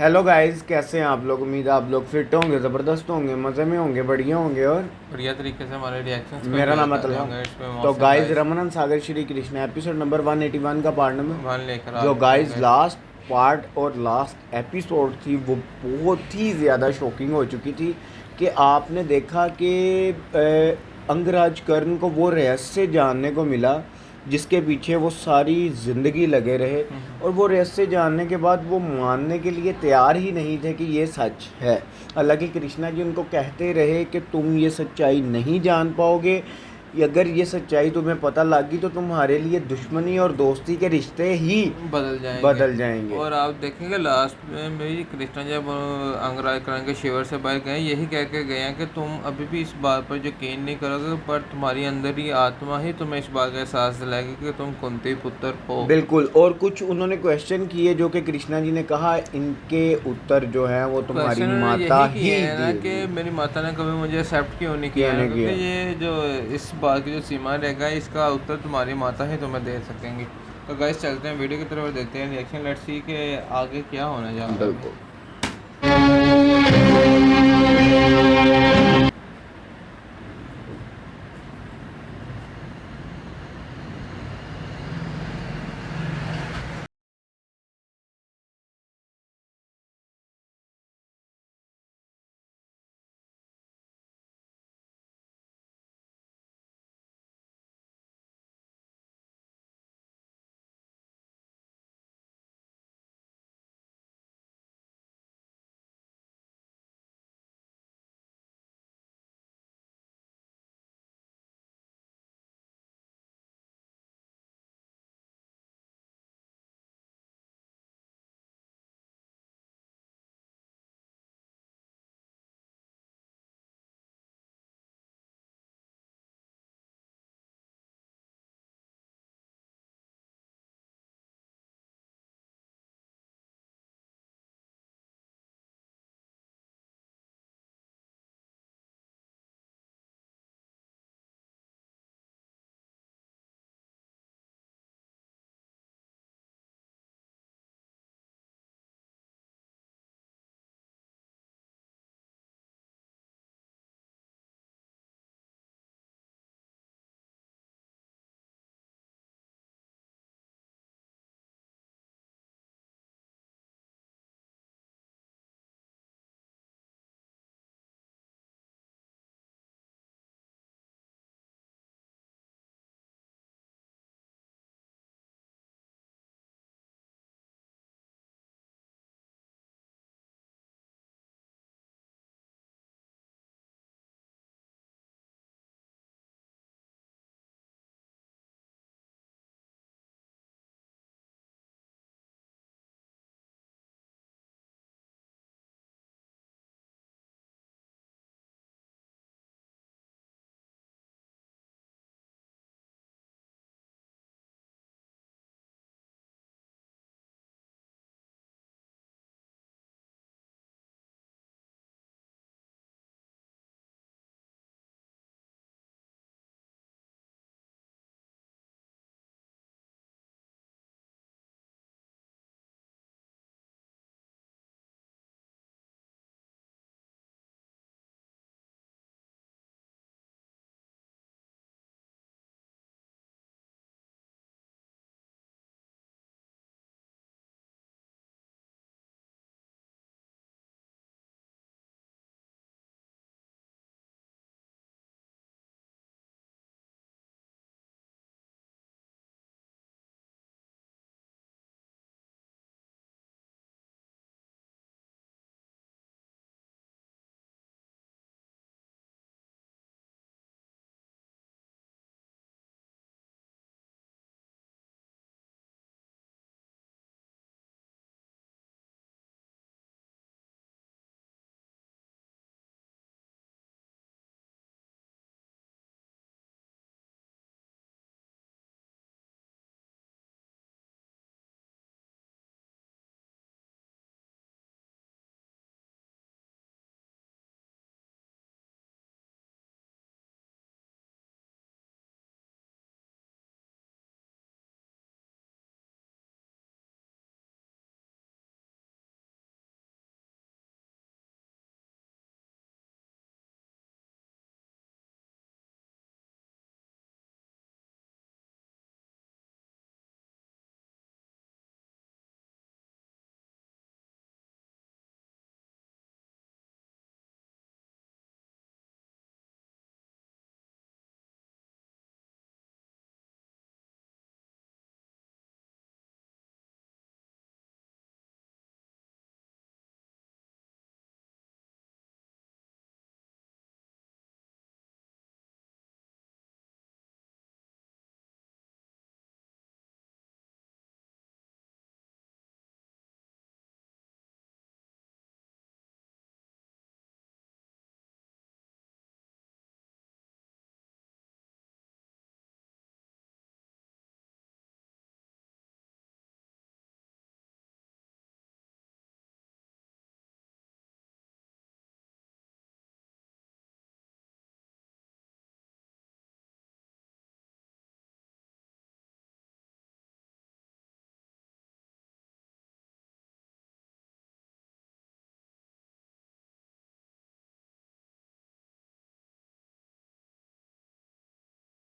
Hello guys, कैसे हैं आप लोग। उम्मीद है आप लोग फिट होंगे, ज़बरदस्त होंगे, मज़े में होंगे, बढ़िया होंगे। और बढ़िया तरीके से हमारे रिएक्शंस को मेरा एंजॉय नाम कर रहे अतलहा। होंगे इसमें तो मोहसिन गाइस, गाइस। रमनन सागर श्री कृष्ण एपिसोड नंबर 181 का पार्ट नंबर वन लेकर आ जो चुके हैं गाइस गाइस। लास्ट पार्ट और लास्ट एपिसोड थी वो बहुत ही ज़्यादा शॉकिंग हो चुकी थी। कि आपने देखा कि अंगराज कर्ण को वो रहस्य जानने को मिला जिसके पीछे वो सारी ज़िंदगी लगे रहे। और वो रहस्य जानने के बाद वो मानने के लिए तैयार ही नहीं थे कि ये सच है। हालांकि कृष्णा जी उनको कहते रहे कि तुम ये सच्चाई नहीं जान पाओगे। अगर ये सच्चाई तुम्हें पता लगी तो तुम्हारे लिए दुश्मनी और दोस्ती के रिश्ते ही बदल जाएंगे। बदल जाएंगे। और आप देखेंगे लास्ट में भी कृष्णा जब अंगराज करण के शिविर से बाहर गए यही कह के गए हैं कि तुम अभी भी इस बात पर यकीन नहीं करोगे, पर तुम्हारी अंदर ही आत्मा ही तुम्हें इस बात का एहसास दिलाएगी कि तुम कुंती पुत्र हो। बिल्कुल। और कुछ उन्होंने क्वेश्चन किए जो कि कृष्णा जी ने कहा इनके उत्तर जो हैं वो तुम्हारी क्वेश्चन उन्होंने माता यही किए ही हैं ना कि देगी। मेरी माता ने कभी मुझे एक्सेप्ट क्यों नहीं क्यों किया है, नहीं क्योंकि किया। ये जो इस बात की जो सीमा रहेगा इसका उत्तर तुम्हारी माता ही तुम्हें दे सकेंगी। तो गाइस चलते हैं वीडियो की तरफ और देखते हैं रिएक्शन। लेट्स सी कि आगे क्या होने जा रहा है बिल्कुल। अभी।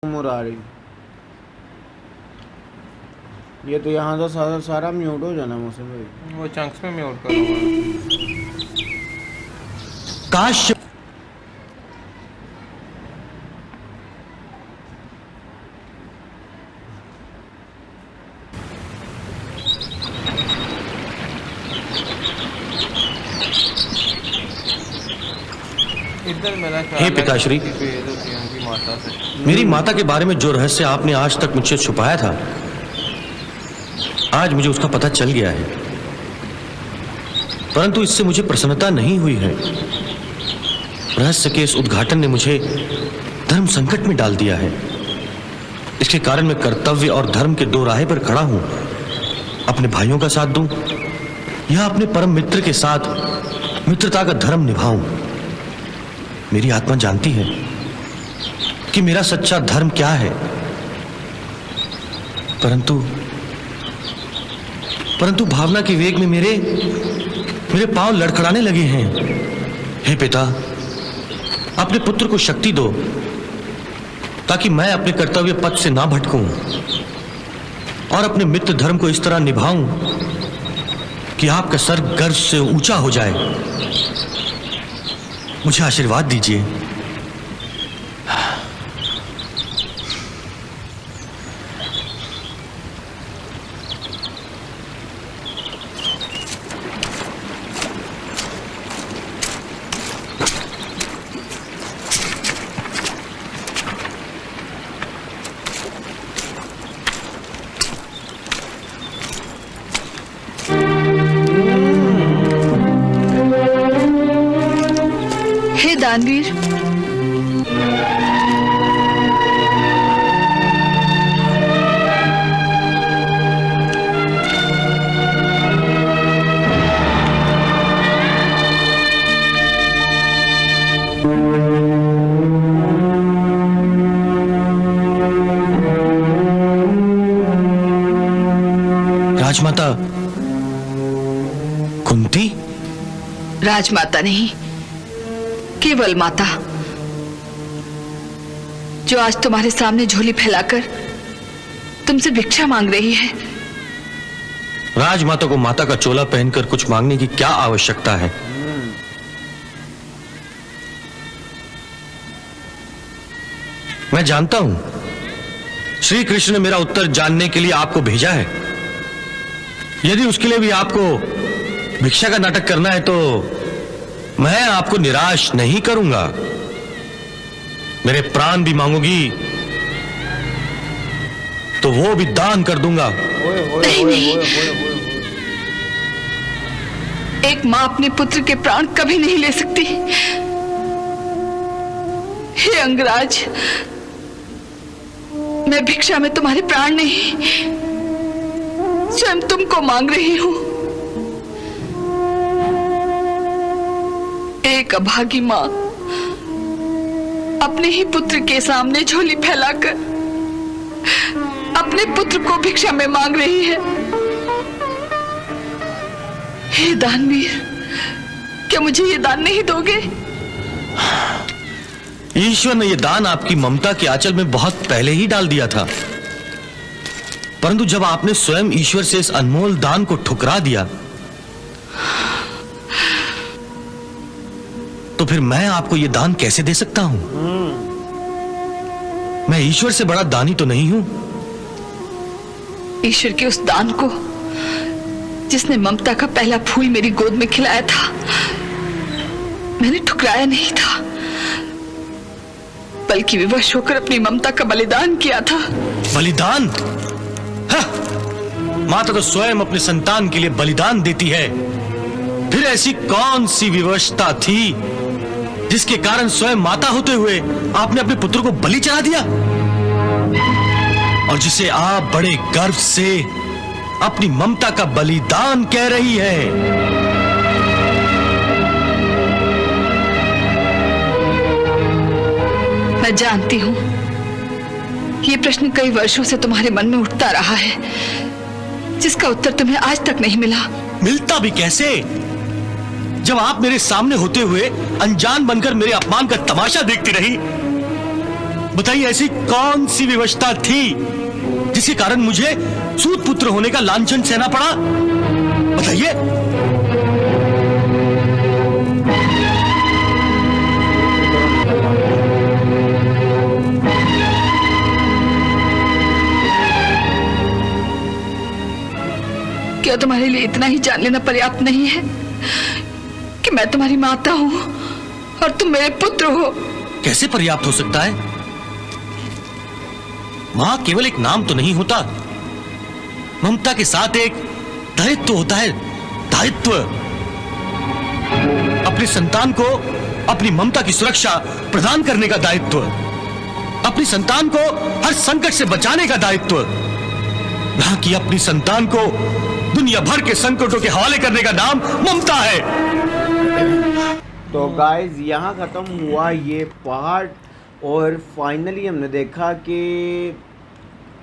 मुरारी, ये तो यहाँ तो सारा सारा म्यूट हो जाना मौसम भाई। वो चंक्स में म्यूट करूँगा। काश इधर मेरा हे पिताश्री, भेद होती है उनकी माता से। मेरी माता के बारे में जो रहस्य आपने आज तक मुझसे छुपाया था, आज मुझे उसका पता चल गया है। परंतु इससे मुझे प्रसन्नता नहीं हुई है। रहस्य के इस उद्घाटन ने मुझे धर्म संकट में डाल दिया है। इसके कारण मैं कर्तव्य और धर्म के दो राहे पर खड़ा हूं। अपने भाइयों का साथ दूं या अपने परम मित्र के साथ मित्रता का धर्म निभाऊं। मेरी आत्मा जानती है कि मेरा सच्चा धर्म क्या है, परंतु भावना के वेग में मेरे पांव लड़खड़ाने लगे हैं। हे पिता, अपने पुत्र को शक्ति दो ताकि मैं अपने कर्तव्य पथ से ना भटकूं और अपने मित्र धर्म को इस तरह निभाऊं कि आपका सर गर्व से ऊंचा हो जाए। मुझे आशीर्वाद दीजिए। हे दानवीर, राजमाता कुंती? राजमाता नहीं, केवल माता, जो आज तुम्हारे सामने झोली फैलाकर तुमसे भिक्षा मांग रही है। राजमाता को माता का चोला पहनकर कुछ मांगने की क्या आवश्यकता है? मैं जानता हूं श्री कृष्ण ने मेरा उत्तर जानने के लिए आपको भेजा है। यदि उसके लिए भी आपको भिक्षा का नाटक करना है तो मैं आपको निराश नहीं करूंगा। मेरे प्राण भी मांगोगी तो वो भी दान कर दूंगा। नहीं, नहीं। एक मां अपने पुत्र के प्राण कभी नहीं ले सकती। हे अंगराज, मैं भिक्षा में तुम्हारे प्राण नहीं, स्वयं तुमको मांग रही हूं। एक अभागी मां अपने ही पुत्र के सामने झोली फैलाकर अपने पुत्र को भिक्षा में मांग रही है। हे दानवीर, क्या मुझे ये दान नहीं दोगे? ईश्वर ने यह दान आपकी ममता के आंचल में बहुत पहले ही डाल दिया था, परंतु जब आपने स्वयं ईश्वर से इस अनमोल दान को ठुकरा दिया तो फिर मैं आपको यह दान कैसे दे सकता हूं? मैं ईश्वर से बड़ा दानी तो नहीं हूं। ईश्वर के उस दान को जिसने ममता का पहला फूल मेरी गोद में खिलाया था, मैंने ठुकराया नहीं था, बल्कि विवश होकर अपनी ममता का बलिदान किया था। बलिदान? माता तो स्वयं अपने संतान के लिए बलिदान देती है। फिर ऐसी कौन सी विवशता थी जिसके कारण स्वयं माता होते हुए आपने अपने पुत्र को बलि चढ़ा दिया, और जिसे आप बड़े गर्व से अपनी ममता का बलिदान कह रही है? मैं जानती हूं ये प्रश्न कई वर्षों से तुम्हारे मन में उठता रहा है, जिसका उत्तर तुम्हें आज तक नहीं मिला। मिलता भी कैसे, जब आप मेरे सामने होते हुए अनजान बनकर मेरे अपमान का तमाशा देखती रही? बताइए ऐसी कौन सी विवशता थी जिसके कारण मुझे सूत पुत्र होने का लांछन सहना पड़ा? बताइए। क्या तुम्हारे लिए इतना ही जान लेना पर्याप्त नहीं है कि मैं तुम्हारी माता हूं और तुम मेरे पुत्र हो? कैसे पर्याप्त हो सकता है? मां केवल एक नाम तो नहीं होता, ममता के साथ एक दायित्व होता है। दायित्व। अपने संतान को अपनी ममता की सुरक्षा प्रदान करने का दायित्व, अपनी संतान को हर संकट से बचाने का दायित्व, ना कि अपनी संतान को दुनिया भर के संकटों के हवाले करने का नाम ममता है। तो गाइस यहाँ ख़त्म हुआ ये पार्ट और फाइनली हमने देखा कि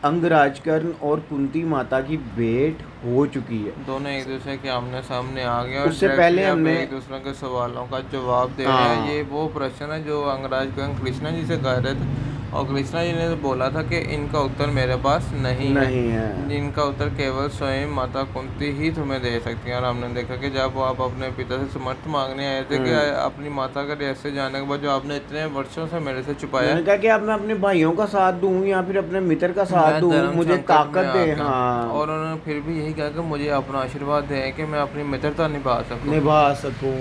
अंगराज कर्ण और कुंती माता की भेंट हो चुकी है। दोनों एक दूसरे के आमने सामने आ गए और उससे पहले directly हमने एक दूसरे के सवालों का जवाब दे रहे हैं। ये वो प्रश्न है जो अंगराज कर्ण कृष्णा जी से कह रहे थे और कृष्णा जी ने तो बोला था कि इनका उत्तर मेरे पास नहीं है। इनका उत्तर केवल स्वयं माता कुंती ही तुम्हें दे सकती है। और हमने देखा कि जब आप अपने पिता से समर्थ मांगने आए थे कि अपनी माता का रहस्य जानने के बाद जो आपने इतने वर्षों से मेरे से छुपाया, मैंने कहा कि अब मैं अपने भाइयों का साथ दूं या फिर अपने मित्र का साथ दूं, मुझे ताकत दे। हाँ, और उन्होंने फिर भी यही कहा कि मुझे अपना आशीर्वाद दे कि मैं अपनी मित्रता निभा सकूं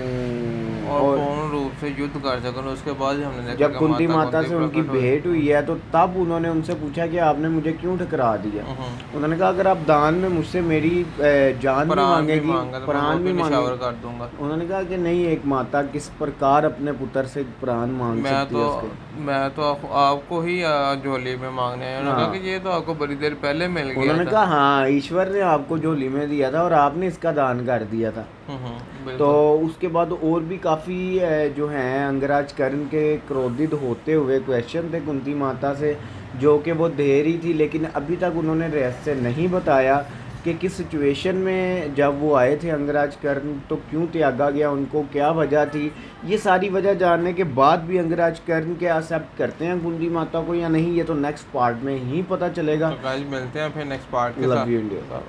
और पूर्ण रूप से युद्ध कर सकूं। उसके बाद ही हमने देखा जब कुंती माता से उनकी भेंट हुई है तो तब उन्होंने उनसे पूछा कि आपने मुझे क्यों ठकरा दिया। उन्होंने कहा अगर आप दान में मुझसे मेरी जान भी मांगेगी, प्राण भी मांगेगी कर दूंगा। उन्होंने कहा कि नहीं, एक माता किस प्रकार अपने पुत्र से प्राण मांग सकती है। मैं तो आपको ही झोली में मांगने आया। उन्होंने कहा कि ये तो आपको बड़ी देर पहले मिल गया। उन्होंने कहा हाँ, ईश्वर ने आपको झोली में दिया था और आपने इसका दान कर दिया था। तो उसके बाद और भी काफ़ी जो हैं अंगराज कर्ण के क्रोधित होते हुए क्वेश्चन थे कुंती माता से, जो कि वो दे रही थी, लेकिन अभी तक उन्होंने रहस्य नहीं बताया कि किस सिचुएशन में जब वो आए थे अंगराज कर्ण तो क्यों त्यागा गया उनको, क्या वजह थी। ये सारी वजह जानने के बाद भी अंगराज कर्ण के एक्सेप्ट करते हैं कुंती माता को या नहीं, ये तो नेक्स्ट पार्ट में ही पता चलेगा। तो गाइस मिलते हैं फिर नेक्स्ट पार्ट के साथ। Love you India.